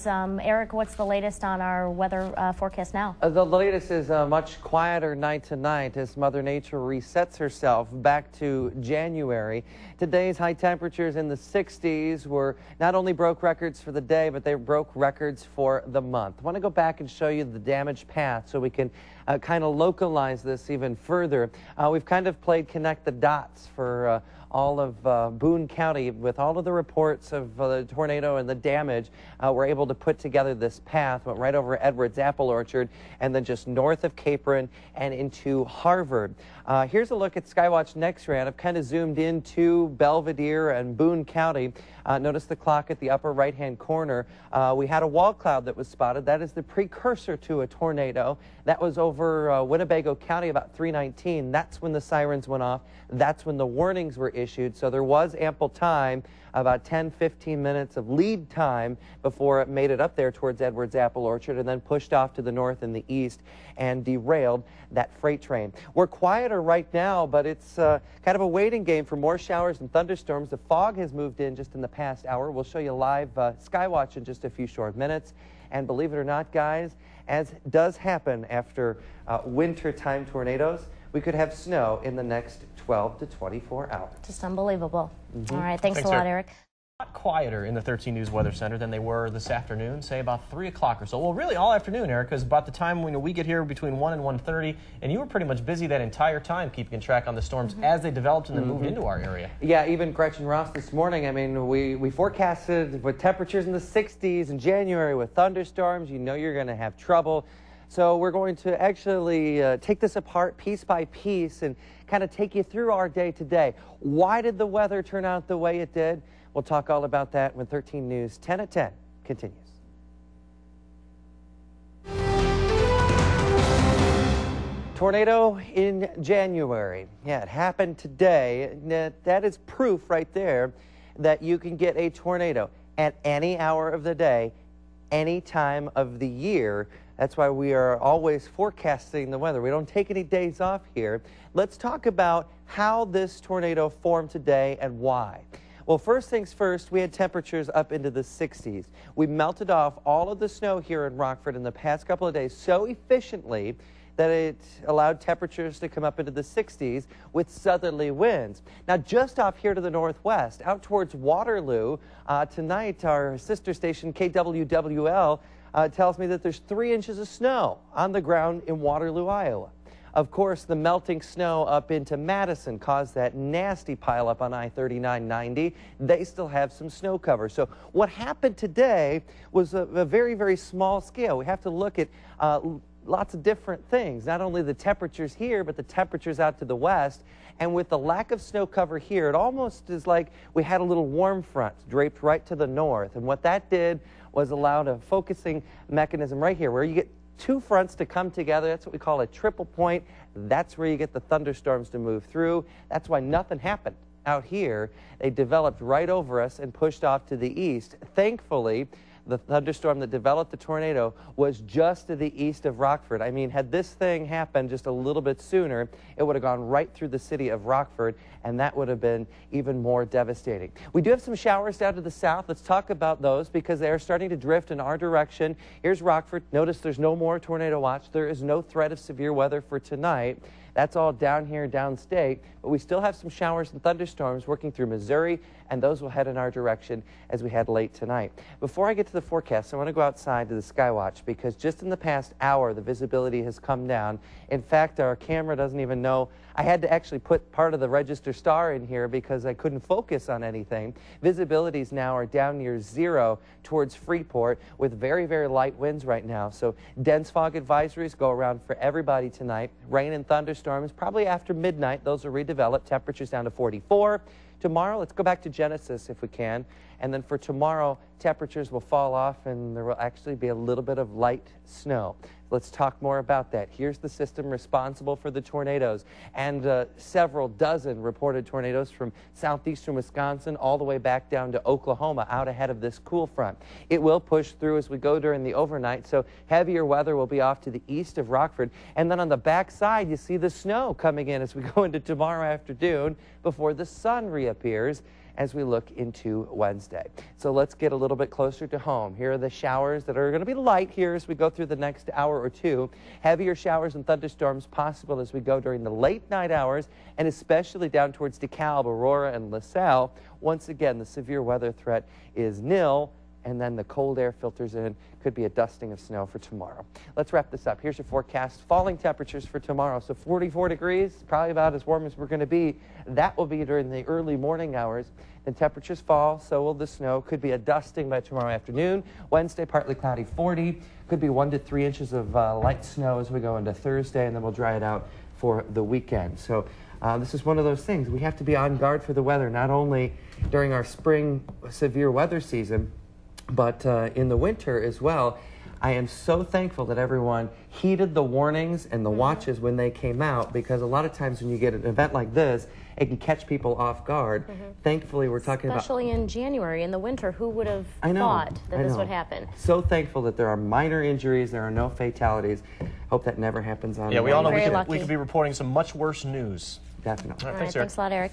Eric, what's the latest on our weather forecast now? The latest is a much quieter night tonight as Mother Nature resets herself back to January. Today's high temperatures in the 60s were not only broke records for the day, but they broke records for the month. I want to go back and show you the damage path so we can kind of localize this even further. We've kind of played connect the dots for all of Boone County with all of the reports of the tornado and the damage. We're able to put together this path, went right over Edwards Apple Orchard and then just north of Capron and into Harvard. Here's a look at Skywatch Next Round. I've kind of zoomed into Belvedere and Boone County. Notice the clock at the upper right-hand corner. We had a wall cloud that was spotted. That is the precursor to a tornado. That was over Winnebago County about 3:19. That's when the sirens went off. That's when the warnings were issued. So there was ample time, about 10-15 minutes of lead time before it made it up there towards Edwards Apple Orchard and then pushed off to the north and the east and derailed that freight train. We're quieter right now, but it's kind of a waiting game for more showers and thunderstorms. The fog has moved in just in the past hour. We'll show you live Skywatch in just a few short minutes. And believe it or not, guys, as does happen after wintertime tornadoes, we could have snow in the next 12 to 24 hours. Just unbelievable. All right, thanks a lot, Eric. A lot quieter in the 13 News Weather Center than they were this afternoon, say about 3 o'clock or so. Well, really all afternoon, Eric, because about the time when we get here between 1 and 1:30, and you were pretty much busy that entire time keeping track on the storms as they developed and then moved into our area. Yeah, even Gretchen Ross this morning, I mean, we forecasted with temperatures in the 60s in January with thunderstorms. You know you're going to have trouble. So we're going to actually take this apart piece by piece and kind of take you through our day today. Why did the weather turn out the way it did? We'll talk all about that when 13 News 10 at 10 continues. Tornado in January. Yeah, it happened today. That is proof right there that you can get a tornado at any hour of the day, any time of the year. That's why we are always forecasting the weather. We don't take any days off here. Let's talk about how this tornado formed today and why. Well, first things first, we had temperatures up into the 60s. We melted off all of the snow here in Rockford in the past couple of days so efficiently that it allowed temperatures to come up into the 60s with southerly winds. Now, just off here to the northwest, out towards Waterloo, tonight our sister station KWWL tells me that there's 3 inches of snow on the ground in Waterloo, Iowa. Of course, the melting snow up into Madison caused that nasty pileup on I-3990. They still have some snow cover. So what happened today was a very, very small scale. We have to look at lots of different things, not only the temperatures here, but the temperatures out to the west. And with the lack of snow cover here, it almost is like we had a little warm front draped right to the north. And what that did was allowed a focusing mechanism right here where you get 2 fronts to come together. That's what we call a triple point. That's where you get the thunderstorms to move through. That's why nothing happened out here. They developed right over us and pushed off to the east. Thankfully, the thunderstorm that developed the tornado was just to the east of Rockford. I mean, had this thing happened just a little bit sooner, it would have gone right through the city of Rockford, and that would have been even more devastating. We do have some showers down to the south. Let's talk about those because they are starting to drift in our direction. Here's Rockford. Notice there's no more tornado watch. There is no threat of severe weather for tonight. That's all down here downstate, but we still have some showers and thunderstorms working through Missouri, and those will head in our direction as we head late tonight. Before I get to the forecast, I want to go outside to the Skywatch because just in the past hour, the visibility has come down. In fact, our camera doesn't even know. I had to actually put part of the register star in here because I couldn't focus on anything. Visibilities now are down near 0 towards Freeport with very, very light winds right now. So dense fog advisories go around for everybody tonight. Rain and thunderstorms probably after midnight. Those will redevelop. Temperatures down to 44. Tomorrow, let's go back to Genesis if we can. And then for tomorrow, temperatures will fall off and there will actually be a little bit of light snow. Let's talk more about that. Here's the system responsible for the tornadoes and several dozen reported tornadoes from southeastern Wisconsin all the way back down to Oklahoma out ahead of this cool front. It will push through as we go during the overnight, so heavier weather will be off to the east of Rockford. And then on the back side, you see the snow coming in as we go into tomorrow afternoon before the sun reappears. as we look into Wednesday. So let's get a little bit closer to home. Here are the showers that are going to be light here as we go through the next hour or two. Heavier showers and thunderstorms possible as we go during the late night hours, and especially down towards DeKalb, Aurora, and LaSalle. Once again, the severe weather threat is nil, and then the cold air filters in. Could be a dusting of snow for tomorrow. Let's wrap this up. Here's your forecast. Falling temperatures for tomorrow. So 44 degrees, probably about as warm as we're going to be. That will be during the early morning hours. Then temperatures fall, so will the snow. Could be a dusting by tomorrow afternoon. Wednesday, partly cloudy, 40. Could be 1 to 3 inches of light snow as we go into Thursday, and then we'll dry it out for the weekend. So this is one of those things. We have to be on guard for the weather, not only during our spring severe weather season, but in the winter as well. I am so thankful that everyone heeded the warnings and the watches when they came out, because a lot of times when you get an event like this, it can catch people off guard. Thankfully, we're talking about... Especially in January, in the winter, who would have thought that this would happen? So thankful that there are minor injuries, there are no fatalities. Hope that never happens on... Yeah, we all know Very lucky. we could be reporting some much worse news. Definitely. All right, All right, thanks, Eric. thanks a lot, Eric.